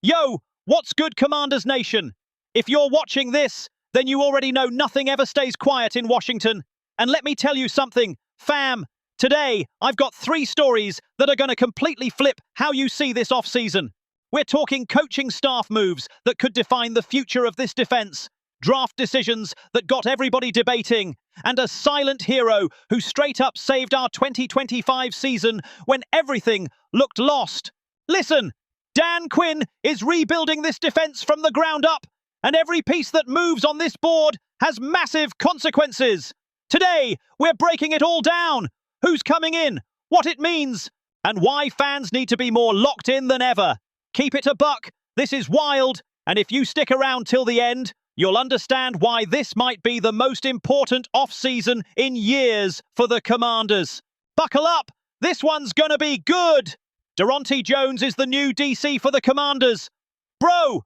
Yo, what's good, Commanders Nation? If you're watching this, then you already know nothing ever stays quiet in Washington. And let me tell you something, fam. Today, I've got 3 stories that are going to completely flip how you see this offseason. We're talking coaching staff moves that could define the future of this defense, draft decisions that got everybody debating, and a silent hero who straight up saved our 2025 season when everything looked lost. Listen, Dan Quinn is rebuilding this defense from the ground up, and every piece that moves on this board has massive consequences. Today, we're breaking it all down. Who's coming in, what it means, and why fans need to be more locked in than ever. Keep it a buck, this is wild, and if you stick around till the end, you'll understand why this might be the most important off-season in years for the Commanders. Buckle up, this one's gonna be good. Daronte Jones is the new DC for the Commanders. Bro,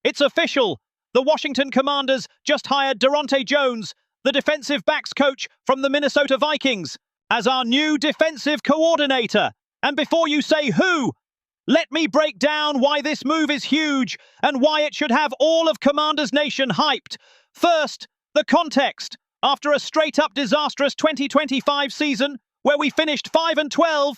it's official. The Washington Commanders just hired Daronte Jones, the defensive backs coach from the Minnesota Vikings, as our new defensive coordinator. And before you say who, let me break down why this move is huge and why it should have all of Commanders Nation hyped. First, the context. After a straight-up disastrous 2025 season where we finished 5-12,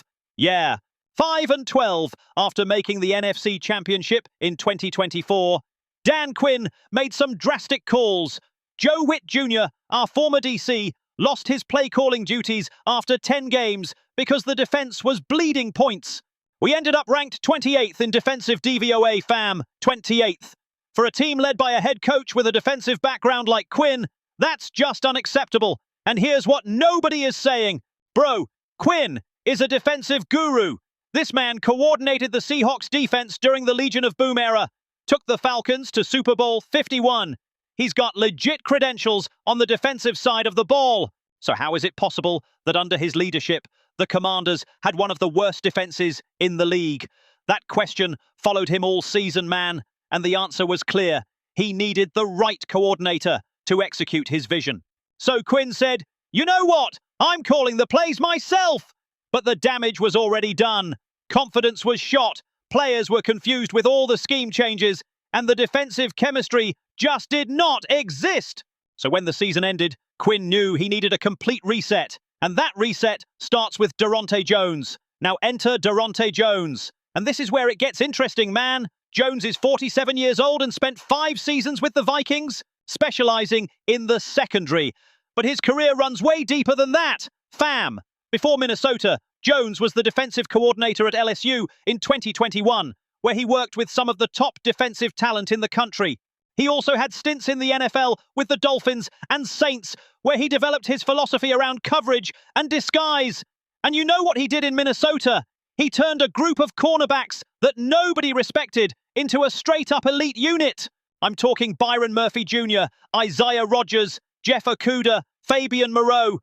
5-12 after making the NFC Championship in 2024, Dan Quinn made some drastic calls. Joe Witt Jr., our former DC, lost his play-calling duties after 10 games because the defense was bleeding points. We ended up ranked 28th in defensive DVOA, fam, 28th. For a team led by a head coach with a defensive background like Quinn, that's just unacceptable. And here's what nobody is saying. Bro, Quinn is a defensive guru. This man coordinated the Seahawks defense during the Legion of Boom era, took the Falcons to Super Bowl 51. He's got legit credentials on the defensive side of the ball. So how is it possible that under his leadership, the Commanders had one of the worst defenses in the league? That question followed him all season, man, and the answer was clear. He needed the right coordinator to execute his vision. So Quinn said, "You know what? I'm calling the plays myself." But the damage was already done. Confidence was shot. Players were confused with all the scheme changes, and the defensive chemistry just did not exist. So when the season ended, Quinn knew he needed a complete reset. And that reset starts with Daronte Jones. Now enter Daronte Jones. And this is where it gets interesting, man. Jones is 47 years old and spent 5 seasons with the Vikings, specializing in the secondary. But his career runs way deeper than that. Fam. Before Minnesota, Jones was the defensive coordinator at LSU in 2021, where he worked with some of the top defensive talent in the country. He also had stints in the NFL with the Dolphins and Saints, where he developed his philosophy around coverage and disguise. And you know what he did in Minnesota? He turned a group of cornerbacks that nobody respected into a straight-up elite unit. I'm talking Byron Murphy Jr., Isaiah Rodgers, Jeff Okudah, Fabian Moreau.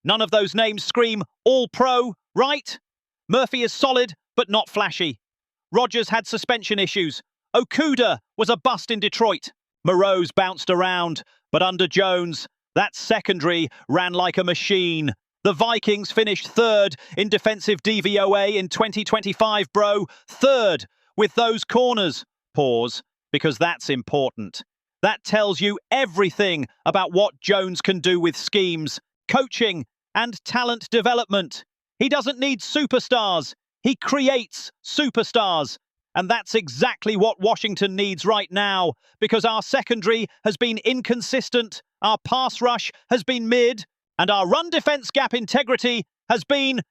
None of those names scream all-pro, right? Murphy is solid, but not flashy. Rodgers had suspension issues. Okudah was a bust in Detroit. Moreau's bounced around, but under Jones, that secondary ran like a machine. The Vikings finished 3rd in defensive DVOA in 2025, bro. 3rd with those corners. Pause, because that's important. That tells you everything about what Jones can do with schemes, coaching, and talent development. He doesn't need superstars. He creates superstars. And that's exactly what Washington needs right now, because our secondary has been inconsistent, our pass rush has been mid, and our run defense gap integrity has been,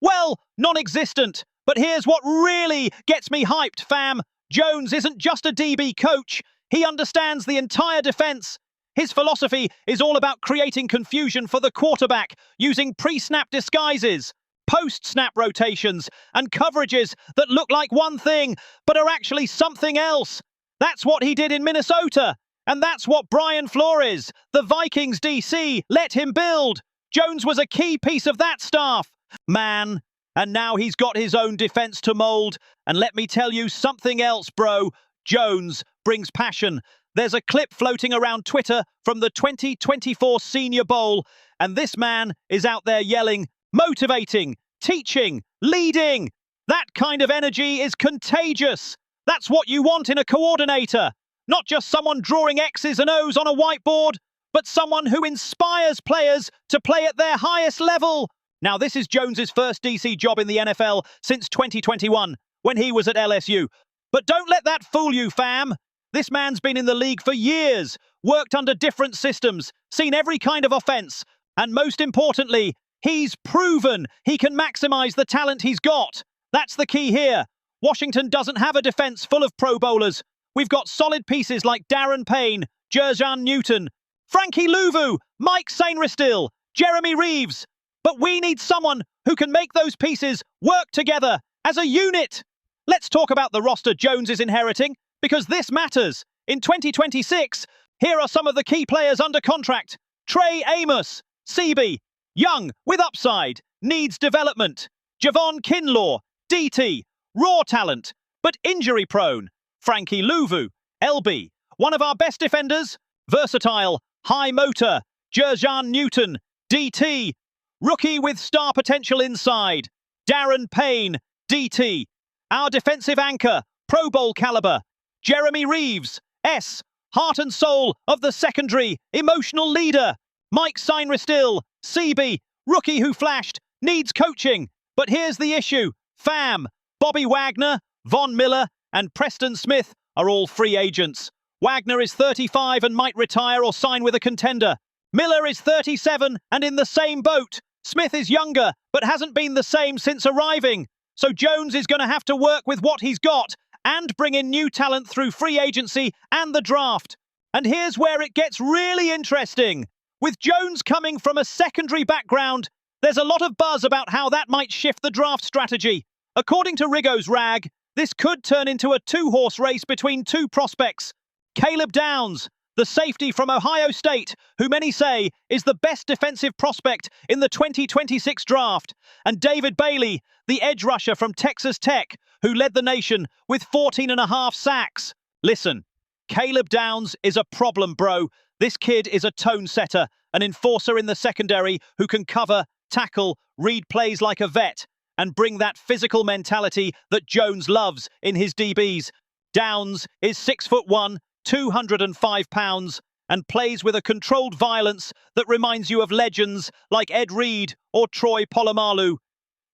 well, non-existent. But here's what really gets me hyped, fam. Jones isn't just a DB coach. He understands the entire defense. His philosophy is all about creating confusion for the quarterback, using pre-snap disguises, post-snap rotations, and coverages that look like one thing, but are actually something else. That's what he did in Minnesota. And that's what Brian Flores, the Vikings DC, let him build. Jones was a key piece of that staff. Man, and now he's got his own defense to mold. And let me tell you something else, bro. Jones brings passion. There's a clip floating around Twitter from the 2024 Senior Bowl, and this man is out there yelling, motivating, teaching, leading. That kind of energy is contagious. That's what you want in a coordinator. Not just someone drawing X's and O's on a whiteboard, but someone who inspires players to play at their highest level. Now, this is Jones's first DC job in the NFL since 2021, when he was at LSU. But don't let that fool you, fam. This man's been in the league for years, worked under different systems, seen every kind of offense, and most importantly, he's proven he can maximize the talent he's got. That's the key here. Washington doesn't have a defense full of Pro Bowlers. We've got solid pieces like Darren Payne, Jerjan Newton, Frankie Louvu, Mike Sainristil, Jeremy Reeves. But we need someone who can make those pieces work together as a unit. Let's talk about the roster Jones is inheriting, because this matters. In 2026, here are some of the key players under contract. Trey Amos, CB, young with upside, needs development. Javon Kinlaw, DT, raw talent, but injury-prone. Frankie Louvu, LB, one of our best defenders, versatile, high motor. Jerjan Newton, DT, rookie with star potential inside. Darren Payne, DT, our defensive anchor, Pro Bowl caliber. Jeremy Reeves, S, heart and soul of the secondary, emotional leader. Mike Sainristil, CB, rookie who flashed, needs coaching. But here's the issue. Fam, Bobby Wagner, Von Miller, and Preston Smith are all free agents. Wagner is 35 and might retire or sign with a contender. Miller is 37 and in the same boat. Smith is younger, but hasn't been the same since arriving. So Jones is going to have to work with what he's got and bring in new talent through free agency and the draft. And here's where it gets really interesting. With Jones coming from a secondary background, there's a lot of buzz about how that might shift the draft strategy. According to Rigo's rag, this could turn into a two-horse race between two prospects. Caleb Downs, the safety from Ohio State, who many say is the best defensive prospect in the 2026 draft, and David Bailey, the edge rusher from Texas Tech, who led the nation with 14.5 sacks. Listen, Caleb Downs is a problem, bro. This kid is a tone setter, an enforcer in the secondary who can cover, tackle, read plays like a vet, and bring that physical mentality that Jones loves in his DBs. Downs is 6'1", 205 pounds, and plays with a controlled violence that reminds you of legends like Ed Reed or Troy Polamalu.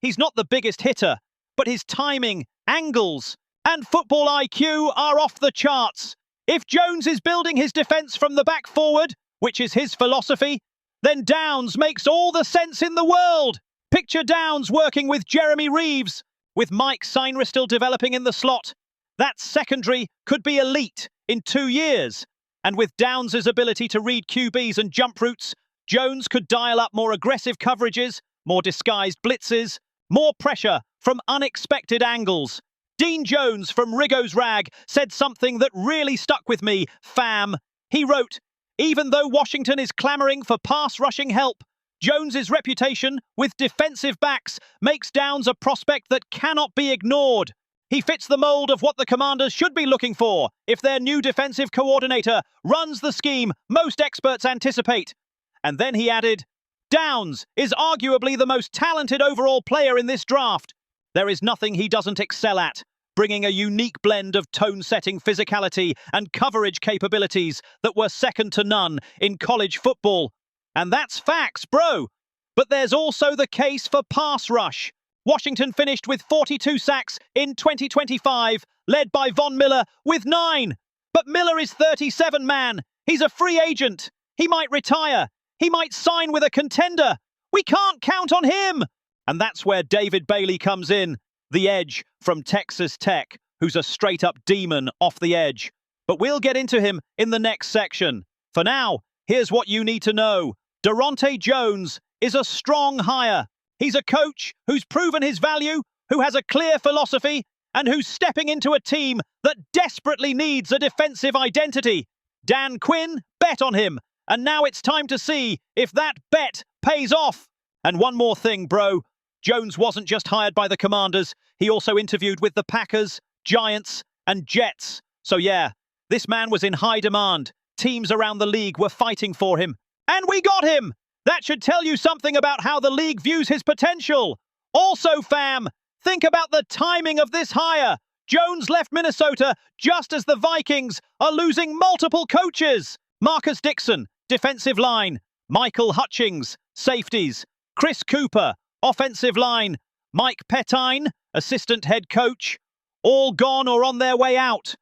He's not the biggest hitter, but his timing, angles, and football IQ are off the charts. If Jones is building his defense from the back forward, which is his philosophy, then Downs makes all the sense in the world. Picture Downs working with Jeremy Reeves, with Mike Sainristil developing in the slot. That secondary could be elite in 2 years. And with Downs' ability to read QBs and jump routes, Jones could dial up more aggressive coverages, more disguised blitzes, more pressure from unexpected angles. Dean Jones from Rigo's rag said something that really stuck with me, fam. He wrote, even though Washington is clamoring for pass rushing help, Jones's reputation with defensive backs makes Downs a prospect that cannot be ignored. He fits the mold of what the Commanders should be looking for if their new defensive coordinator runs the scheme most experts anticipate. And then he added, Downs is arguably the most talented overall player in this draft. There is nothing he doesn't excel at, bringing a unique blend of tone-setting physicality and coverage capabilities that were second to none in college football. And that's facts, bro. But there's also the case for pass rush. Washington finished with 42 sacks in 2025, led by Von Miller with 9. But Miller is 37, man. He's a free agent. He might retire. He might sign with a contender. We can't count on him. And that's where David Bailey comes in, the edge from Texas Tech, who's a straight-up demon off the edge. But we'll get into him in the next section. For now, here's what you need to know. Daronte Jones is a strong hire. He's a coach who's proven his value, who has a clear philosophy, and who's stepping into a team that desperately needs a defensive identity. Dan Quinn bet on him, and now it's time to see if that bet pays off. And one more thing, bro. Jones wasn't just hired by the Commanders. He also interviewed with the Packers, Giants, and Jets. So yeah, this man was in high demand. Teams around the league were fighting for him. And we got him! That should tell you something about how the league views his potential. Also, fam, think about the timing of this hire. Jones left Minnesota just as the Vikings are losing multiple coaches. Marcus Dixon, defensive line. Michael Hutchings, safeties. Chris Cooper, offensive line. Mike Pettine, assistant head coach. All gone or on their way out.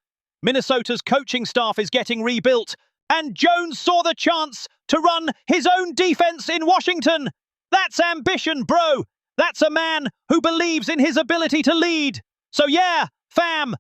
Minnesota's coaching staff is getting rebuilt, and Jones saw the chance to run his own defense in Washington. That's ambition, bro. That's a man who believes in his ability to lead. So yeah, fam,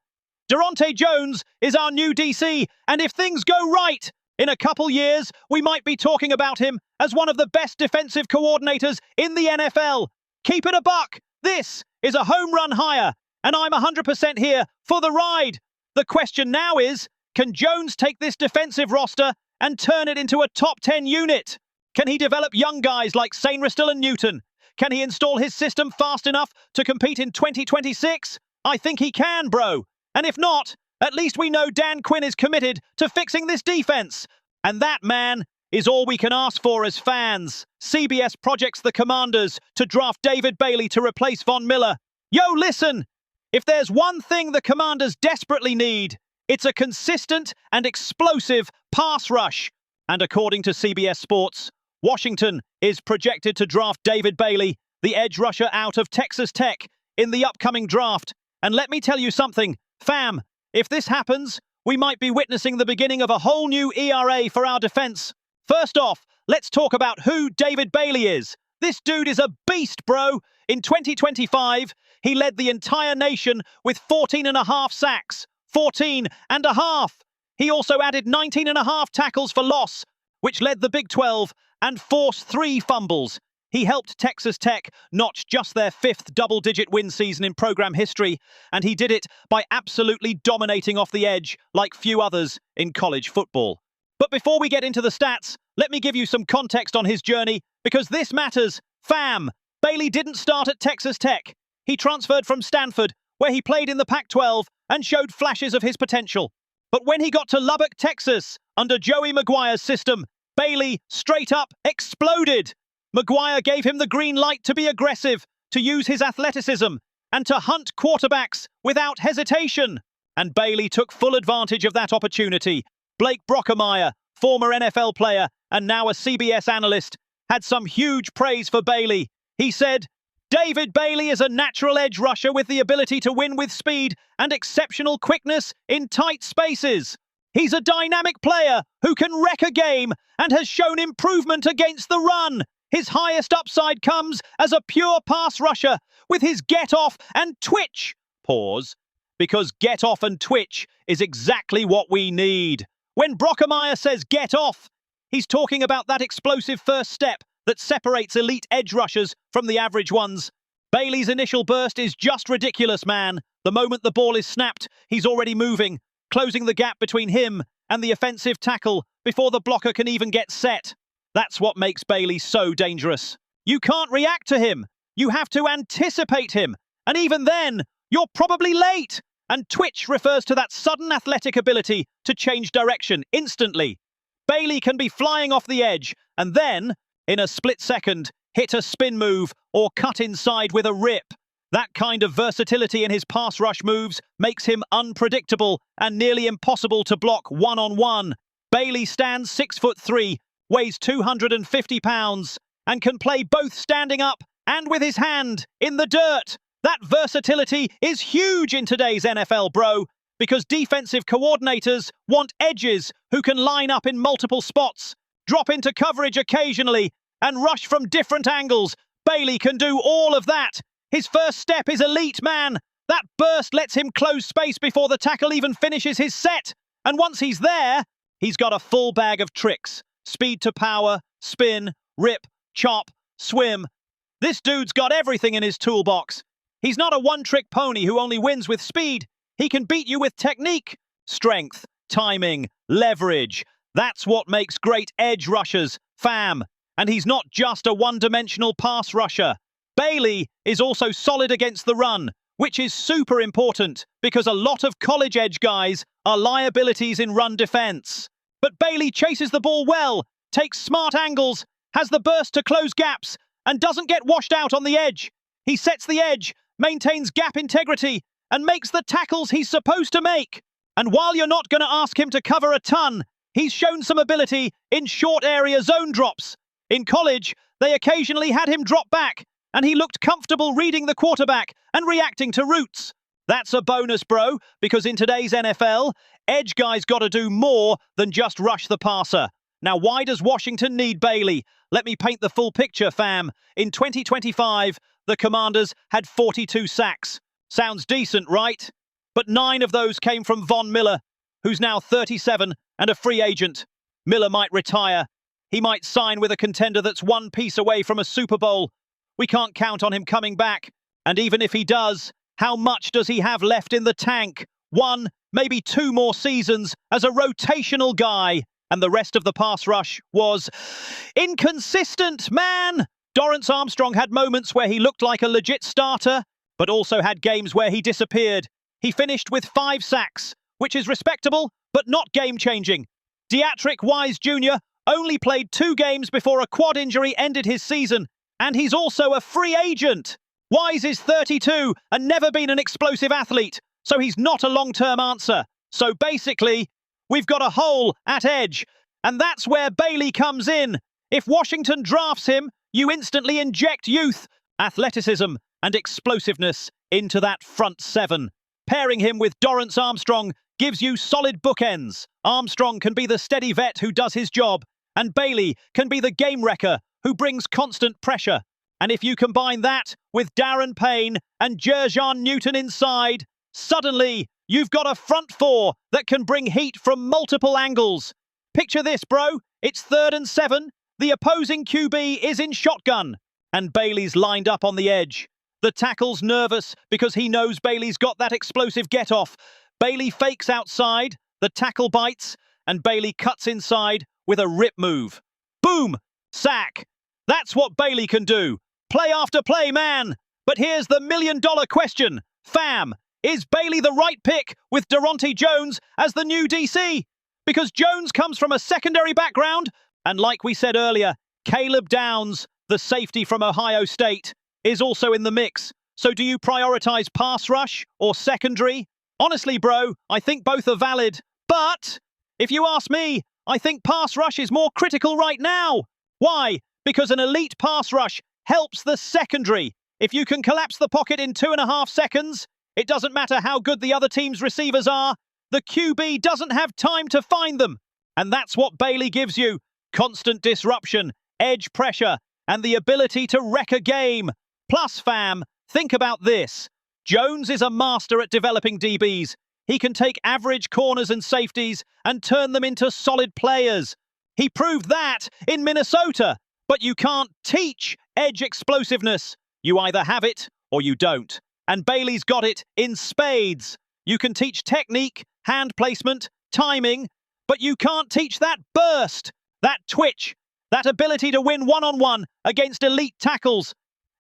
Daronte Jones is our new DC, and if things go right, in a couple years, we might be talking about him as one of the best defensive coordinators in the NFL. Keep it a buck. This is a home run hire, and I'm 100% here for the ride. The question now is, can Jones take this defensive roster and turn it into a top 10 unit? Can he develop young guys like Sainristil and Newton? Can he install his system fast enough to compete in 2026? I think he can, bro. And if not, at least we know Dan Quinn is committed to fixing this defense. And that, man, is all we can ask for as fans. CBS projects the Commanders to draft David Bailey to replace Von Miller. Yo, listen! If there's one thing the Commanders desperately need, it's a consistent and explosive pass rush. And according to CBS Sports, Washington is projected to draft David Bailey, the edge rusher out of Texas Tech, in the upcoming draft. And let me tell you something, fam, if this happens, we might be witnessing the beginning of a whole new ERA for our defense. First off, let's talk about who David Bailey is. This dude is a beast, bro. In 2025, he led the entire nation with 14.5 sacks. 14.5. He also added 19.5 tackles for loss, which led the Big 12, and forced 3 fumbles. He helped Texas Tech notch just their 5th double-digit win season in program history, and he did it by absolutely dominating off the edge like few others in college football. But before we get into the stats, let me give you some context on his journey, because this matters. Fam, Bailey didn't start at Texas Tech. He transferred from Stanford, where he played in the Pac-12 and showed flashes of his potential. But when he got to Lubbock, Texas, under Joey Maguire's system, Bailey straight up exploded. Maguire gave him the green light to be aggressive, to use his athleticism, and to hunt quarterbacks without hesitation. And Bailey took full advantage of that opportunity. Blake Brockermeyer, former NFL player and now a CBS analyst, had some huge praise for Bailey. He said, David Bailey is a natural edge rusher with the ability to win with speed and exceptional quickness in tight spaces. He's a dynamic player who can wreck a game and has shown improvement against the run. His highest upside comes as a pure pass rusher with his get off and twitch. Pause. Because get off and twitch is exactly what we need. When Brockermeyer says get off, he's talking about that explosive first step that separates elite edge rushers from the average ones. Bailey's initial burst is just ridiculous, man. The moment the ball is snapped, he's already moving, closing the gap between him and the offensive tackle before the blocker can even get set. That's what makes Bailey so dangerous. You can't react to him. You have to anticipate him. And even then, you're probably late. And twitch refers to that sudden athletic ability to change direction instantly. Bailey can be flying off the edge and then, in a split second, hit a spin move or cut inside with a rip. That kind of versatility in his pass rush moves makes him unpredictable and nearly impossible to block one-on-one. Bailey stands 6'3", weighs 250 pounds, and can play both standing up and with his hand in the dirt. That versatility is huge in today's NFL, bro, because defensive coordinators want edges who can line up in multiple spots, drop into coverage occasionally, and rush from different angles. Bailey can do all of that. His first step is elite, man. That burst lets him close space before the tackle even finishes his set. And once he's there, he's got a full bag of tricks. Speed to power, spin, rip, chop, swim. This dude's got everything in his toolbox. He's not a one-trick pony who only wins with speed. He can beat you with technique, strength, timing, leverage. That's what makes great edge rushers, fam. And he's not just a one-dimensional pass rusher. Bailey is also solid against the run, which is super important because a lot of college edge guys are liabilities in run defense. But Bailey chases the ball well, takes smart angles, has the burst to close gaps, and doesn't get washed out on the edge. He sets the edge, maintains gap integrity, and makes the tackles he's supposed to make. And while you're not going to ask him to cover a ton, he's shown some ability in short area zone drops. In college, they occasionally had him drop back, and he looked comfortable reading the quarterback and reacting to routes. That's a bonus, bro, because in today's NFL, edge guys got to do more than just rush the passer. Now, why does Washington need Bailey? Let me paint the full picture, fam. In 2025, the Commanders had 42 sacks. Sounds decent, right? But 9 of those came from Von Miller, who's now 37 and a free agent. Miller might retire. He might sign with a contender that's one piece away from a Super Bowl. We can't count on him coming back. And even if he does, how much does he have left in the tank? 1, maybe 2 more seasons as a rotational guy. And the rest of the pass rush was inconsistent, man! Dorrance Armstrong had moments where he looked like a legit starter, but also had games where he disappeared. He finished with 5 sacks, which is respectable, but not game-changing. Deatrick Wise Jr. only played 2 games before a quad injury ended his season, and he's also a free agent. Wise is 32 and never been an explosive athlete, so he's not a long-term answer. So basically, we've got a hole at edge, and that's where Bailey comes in. If Washington drafts him, you instantly inject youth, athleticism, and explosiveness into that front 7. Pairing him with Dorrance Armstrong gives you solid bookends. Armstrong can be the steady vet who does his job, and Bailey can be the game wrecker who brings constant pressure. And if you combine that with Darren Payne and Jerjan Newton inside, suddenly you've got a front 4 that can bring heat from multiple angles. Picture this, bro. It's 3rd and 7. The opposing QB is in shotgun, and Bailey's lined up on the edge. The tackle's nervous because he knows Bailey's got that explosive get-off. Bailey fakes outside, the tackle bites, and Bailey cuts inside with a rip move. Boom! Sack! That's what Bailey can do. Play after play, man! But here's the million-dollar question. Fam, is Bailey the right pick with Daronte Jones as the new DC? Because Jones comes from a secondary background, and like we said earlier, Caleb Downs, the safety from Ohio State, is also in the mix. So do you prioritize pass rush or secondary? Honestly, bro, I think both are valid. But if you ask me, I think pass rush is more critical right now. Why? Because an elite pass rush helps the secondary. If you can collapse the pocket in 2.5 seconds, it doesn't matter how good the other team's receivers are, the QB doesn't have time to find them. And that's what Bailey gives you. Constant disruption, edge pressure, and the ability to wreck a game. Plus, fam, think about this. Jones is a master at developing DBs. He can take average corners and safeties and turn them into solid players. He proved that in Minnesota. But you can't teach edge explosiveness. You either have it or you don't. And Bailey's got it in spades. You can teach technique, hand placement, timing, but you can't teach that burst, that twitch, that ability to win one-on-one against elite tackles.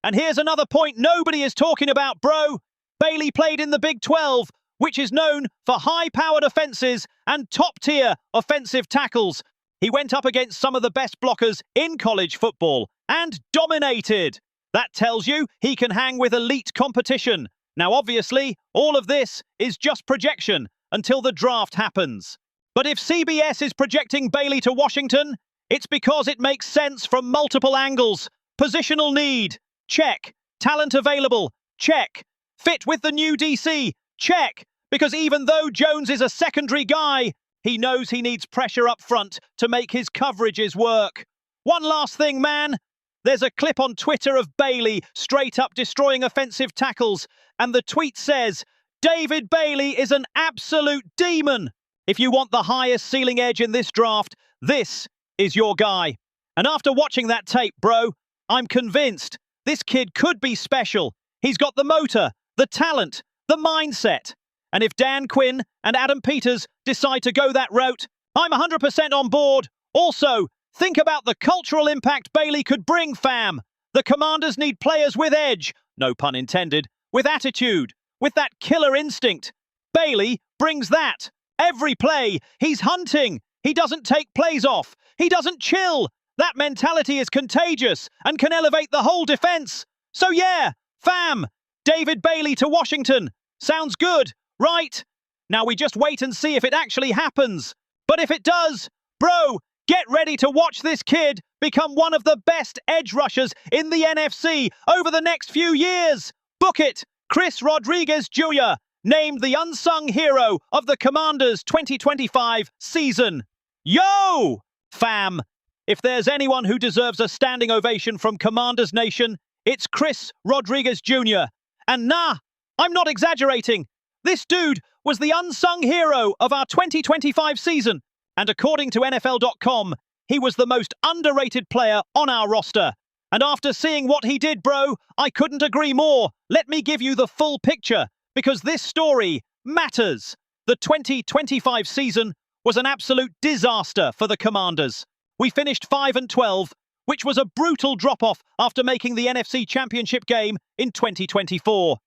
And here's another point nobody is talking about, bro. Bailey played in the Big 12, which is known for high-powered offenses and top-tier offensive tackles. He went up against some of the best blockers in college football and dominated. That tells you he can hang with elite competition. Now, obviously, all of this is just projection until the draft happens. But if CBS is projecting Bailey to Washington, it's because it makes sense from multiple angles. Positional need, check. Talent available, check. Fit with the new DC, check. Because even though Jones is a secondary guy, he knows he needs pressure up front to make his coverages work. One last thing, man. There's a clip on Twitter of Bailey straight up destroying offensive tackles, and the tweet says, David Bailey is an absolute demon. If you want the highest ceiling edge in this draft, this is your guy. And after watching that tape, bro, I'm convinced this kid could be special. He's got the motor, the talent, the mindset. And if Dan Quinn and Adam Peters decide to go that route, I'm 100% on board. Also, think about the cultural impact Bailey could bring, fam. The Commanders need players with edge, no pun intended, with attitude, with that killer instinct. Bailey brings that. Every play, he's hunting. He doesn't take plays off. He doesn't chill. That mentality is contagious and can elevate the whole defense. So yeah, fam, David Bailey to Washington. Sounds good, right? Now we just wait and see if it actually happens. But if it does, bro, get ready to watch this kid become one of the best edge rushers in the NFC over the next few years. Book it! Chris Rodriguez Jr., named the unsung hero of the Commanders' 2025 season. Yo, fam! If there's anyone who deserves a standing ovation from Commanders Nation, it's Chris Rodriguez Jr. And nah, I'm not exaggerating. This dude was the unsung hero of our 2025 season. And according to NFL.com, he was the most underrated player on our roster. And after seeing what he did, bro, I couldn't agree more. Let me give you the full picture, because this story matters. The 2025 season was an absolute disaster for the Commanders. We finished 5-12, which was a brutal drop-off after making the NFC Championship game in 2024.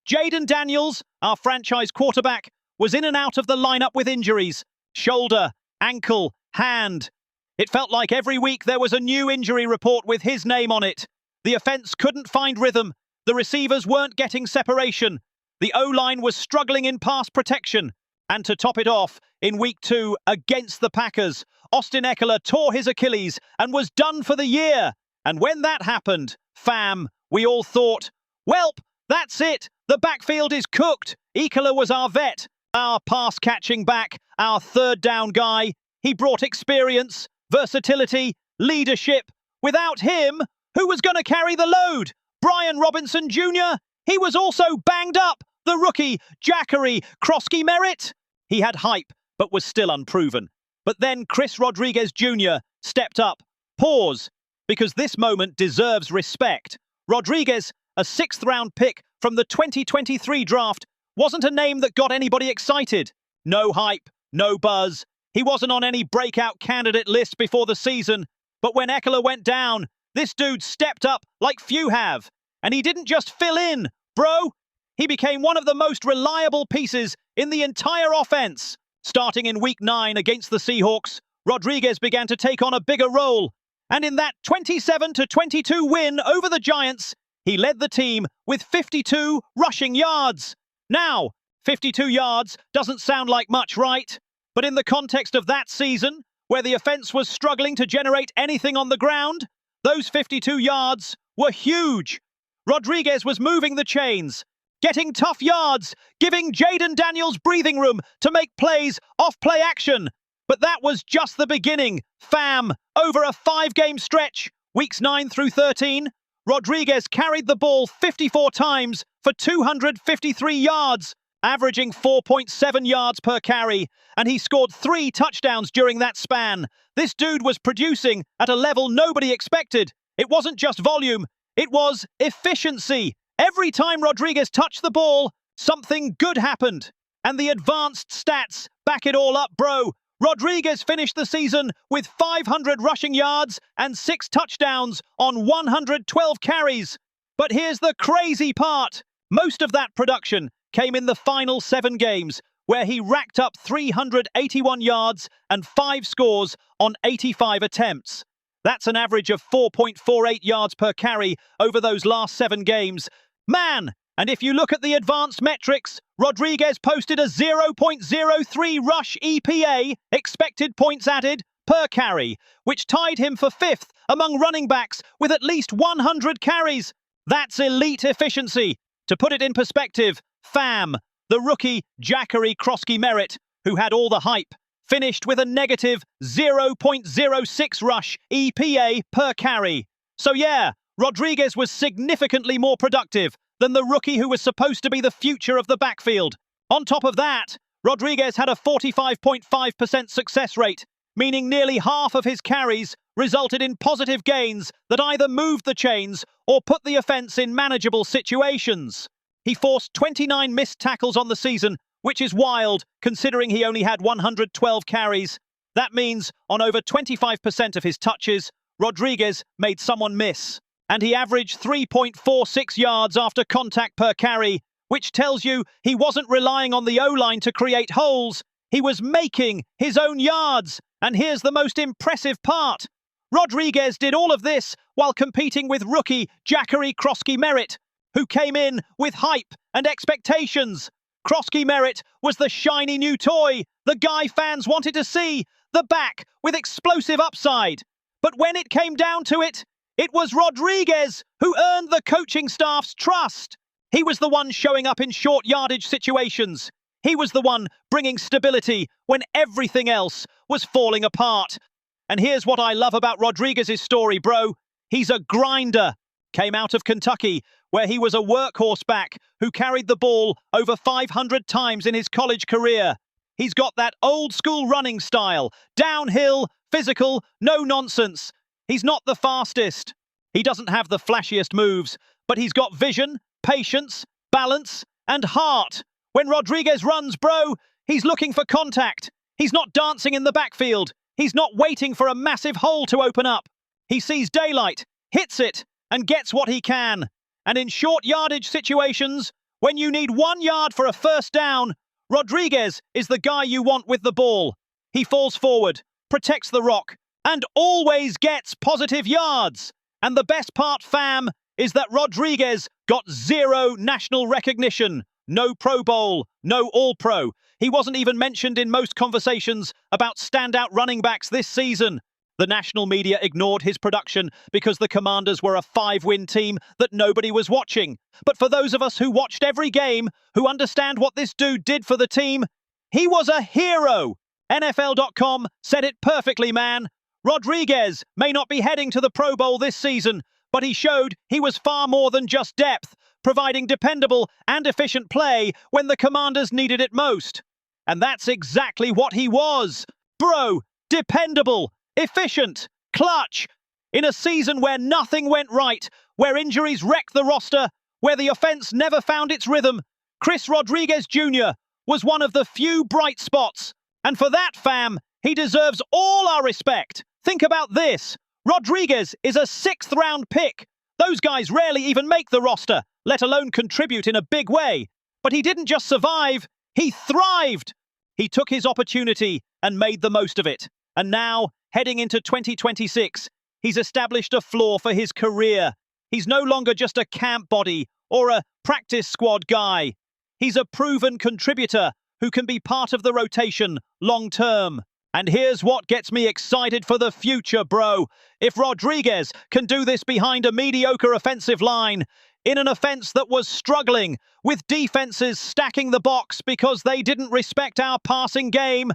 Jaden Daniels, our franchise quarterback, was in and out of the lineup with injuries. Shoulder, ankle, hand. It felt like every week there was a new injury report with his name on it. The offense couldn't find rhythm. The receivers weren't getting separation. The O-line was struggling in pass protection. And to top it off, in week 2 against the Packers, Austin Ekeler tore his Achilles and was done for the year. And when that happened, fam, we all thought, welp, that's it. The backfield is cooked. Ekeler was our vet, our pass-catching back, our third down guy. He brought experience, versatility, leadership. Without him, who was going to carry the load? Brian Robinson Jr.? He was also banged up. The rookie, Jackery Krosky-Merritt? He had hype, but was still unproven. But then Chris Rodriguez Jr. stepped up. Pause, because this moment deserves respect. Rodriguez, a 6th-round pick from the 2023 draft, wasn't a name that got anybody excited. No hype, no buzz. He wasn't on any breakout candidate list before the season. But when Ekeler went down, this dude stepped up like few have. And he didn't just fill in, bro. He became one of the most reliable pieces in the entire offense. Starting in week 9 against the Seahawks, Rodriguez began to take on a bigger role. And in that 27-22 win over the Giants, he led the team with 52 rushing yards. Now, 52 yards doesn't sound like much, right? But in the context of that season, where the offense was struggling to generate anything on the ground, those 52 yards were huge. Rodriguez was moving the chains, getting tough yards, giving Jaden Daniels breathing room to make plays off play action. But that was just the beginning, fam. Over a 5-game stretch, weeks 9 through 13, Rodriguez carried the ball 54 times for 253 yards, averaging 4.7 yards per carry, and he scored 3 touchdowns during that span. This dude was producing at a level nobody expected. It wasn't just volume, it was efficiency. Every time Rodriguez touched the ball, something good happened. And the advanced stats back it all up, bro. Rodriguez finished the season with 500 rushing yards and 6 touchdowns on 112 carries. But here's the crazy part. Most of that production came in the final 7 games, where he racked up 381 yards and 5 scores on 85 attempts. That's an average of 4.48 yards per carry over those last 7 games. Man! And if you look at the advanced metrics, Rodriguez posted a 0.03 rush EPA, expected points added, per carry, which tied him for 5th among running backs with at least 100 carries. That's elite efficiency. To put it in perspective, fam, the rookie Jackery Krosky-Merritt, who had all the hype, finished with a negative 0.06 rush EPA per carry. So yeah, Rodriguez was significantly more productive than the rookie who was supposed to be the future of the backfield. On top of that, Rodriguez had a 45.5% success rate, meaning nearly half of his carries resulted in positive gains that either moved the chains or put the offense in manageable situations. He forced 29 missed tackles on the season, which is wild considering he only had 112 carries. That means on over 25% of his touches, Rodriguez made someone miss. And he averaged 3.46 yards after contact per carry, which tells you he wasn't relying on the O-line to create holes. He was making his own yards. And here's the most impressive part. Rodriguez did all of this while competing with rookie Jackery Krosky-Merritt, who came in with hype and expectations. Krosky Merritt was the shiny new toy, the guy fans wanted to see, the back with explosive upside. But when it came down to it, it was Rodriguez who earned the coaching staff's trust. He was the one showing up in short yardage situations. He was the one bringing stability when everything else was falling apart. And here's what I love about Rodriguez's story, bro. He's a grinder. Came out of Kentucky, where he was a workhorse back who carried the ball over 500 times in his college career. He's got that old-school running style, downhill, physical, no nonsense. He's not the fastest. He doesn't have the flashiest moves, but he's got vision, patience, balance, and heart. When Rodriguez runs, bro, he's looking for contact. He's not dancing in the backfield. He's not waiting for a massive hole to open up. He sees daylight, hits it, and gets what he can. And in short yardage situations, when you need 1 yard for a first down, Rodriguez is the guy you want with the ball. He falls forward, protects the rock, and always gets positive yards. And the best part, fam, is that Rodriguez got 0 national recognition. No Pro Bowl, no All-Pro. He wasn't even mentioned in most conversations about standout running backs this season. The national media ignored his production because the Commanders were a 5-win team that nobody was watching. But for those of us who watched every game, who understand what this dude did for the team, he was a hero. NFL.com said it perfectly, man. Rodriguez may not be heading to the Pro Bowl this season, but he showed he was far more than just depth, providing dependable and efficient play when the Commanders needed it most. And that's exactly what he was. Bro, dependable, efficient, clutch. In a season where nothing went right, where injuries wrecked the roster, where the offense never found its rhythm, Chris Rodriguez Jr. was one of the few bright spots. And for that, fam, he deserves all our respect. Think about this. Rodriguez is a 6th-round pick. Those guys rarely even make the roster, let alone contribute in a big way. But he didn't just survive, he thrived. He took his opportunity and made the most of it. And now, heading into 2026, he's established a floor for his career. He's no longer just a camp body or a practice squad guy. He's a proven contributor who can be part of the rotation long-term. And here's what gets me excited for the future, bro. If Rodriguez can do this behind a mediocre offensive line, in an offense that was struggling, with defenses stacking the box because they didn't respect our passing game,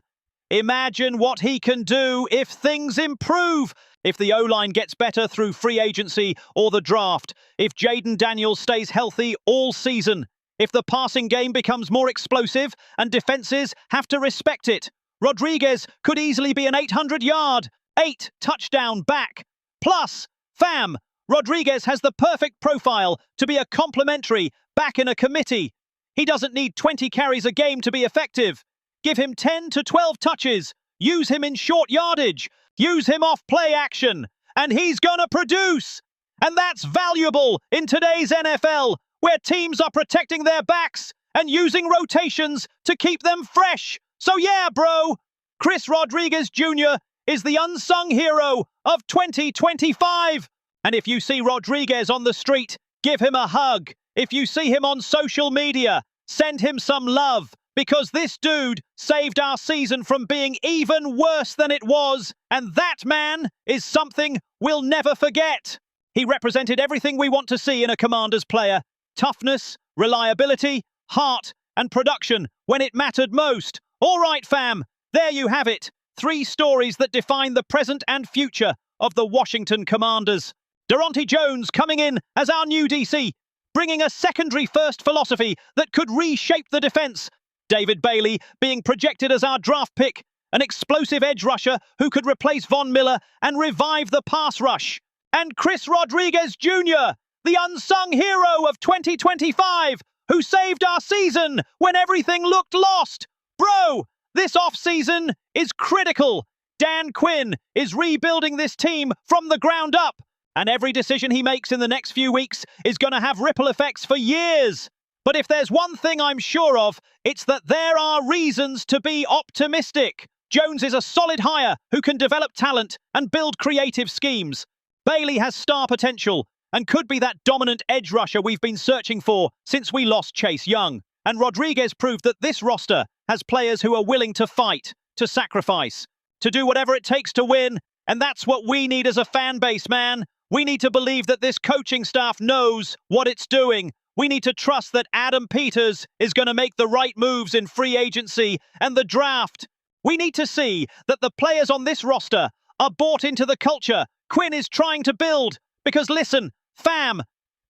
imagine what he can do if things improve. If the O-line gets better through free agency or the draft, if Jaden Daniels stays healthy all season, if the passing game becomes more explosive and defenses have to respect it, Rodriguez could easily be an 800-yard, 8-touchdown back. Plus, fam, Rodriguez has the perfect profile to be a complimentary back in a committee. He doesn't need 20 carries a game to be effective. Give him 10 to 12 touches. Use him in short yardage. Use him off play action. And he's gonna produce. And that's valuable in today's NFL, where teams are protecting their backs and using rotations to keep them fresh. So yeah, bro, Chris Rodriguez Jr. is the unsung hero of 2025. And if you see Rodriguez on the street, give him a hug. If you see him on social media, send him some love. Because this dude saved our season from being even worse than it was. And that man is something we'll never forget. He represented everything we want to see in a Commanders player. Toughness, reliability, heart, and production when it mattered most. All right, fam, there you have it. 3 stories that define the present and future of the Washington Commanders. Durante Jones coming in as our new DC, bringing a secondary-first philosophy that could reshape the defense. David Bailey being projected as our draft pick, an explosive edge rusher who could replace Von Miller and revive the pass rush. And Chris Rodriguez Jr., the unsung hero of 2025, who saved our season when everything looked lost. Bro, this offseason is critical. Dan Quinn is rebuilding this team from the ground up, and every decision he makes in the next few weeks is going to have ripple effects for years. But if there's one thing I'm sure of, it's that there are reasons to be optimistic. Jones is a solid hire who can develop talent and build creative schemes. Bailey has star potential and could be that dominant edge rusher we've been searching for since we lost Chase Young. And Rodriguez proved that this roster has players who are willing to fight, to sacrifice, to do whatever it takes to win. And that's what we need as a fan base, man. We need to believe that this coaching staff knows what it's doing. We need to trust that Adam Peters is going to make the right moves in free agency and the draft. We need to see that the players on this roster are bought into the culture Quinn is trying to build. Because listen, fam,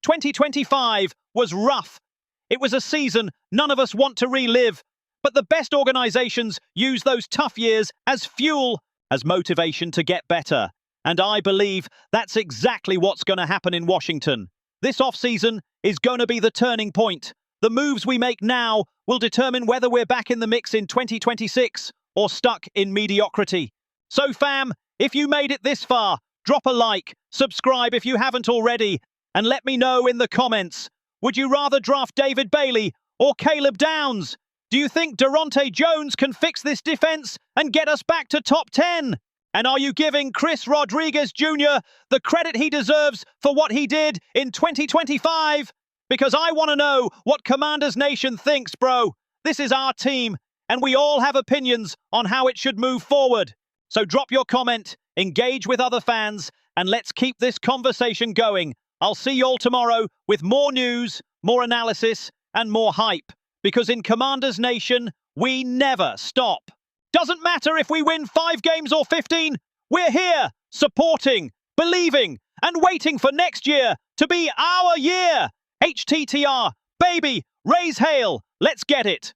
2025 was rough. It was a season none of us want to relive. But the best organizations use those tough years as fuel, as motivation to get better. And I believe that's exactly what's going to happen in Washington. This offseason is going to be the turning point. The moves we make now will determine whether we're back in the mix in 2026 or stuck in mediocrity. So fam, if you made it this far, drop a like, subscribe if you haven't already, and let me know in the comments. Would you rather draft David Bailey or Caleb Downs? Do you think Daronte Jones can fix this defense and get us back to top 10? And are you giving Chris Rodriguez Jr. the credit he deserves for what he did in 2025? Because I want to know what Commanders Nation thinks, bro. This is our team, and we all have opinions on how it should move forward. So drop your comment, engage with other fans, and let's keep this conversation going. I'll see you all tomorrow with more news, more analysis, and more hype. Because in Commanders Nation, we never stop. Doesn't matter if we win 5 games or 15, we're here, supporting, believing, and waiting for next year to be our year. HTTR, baby, raise hail, let's get it.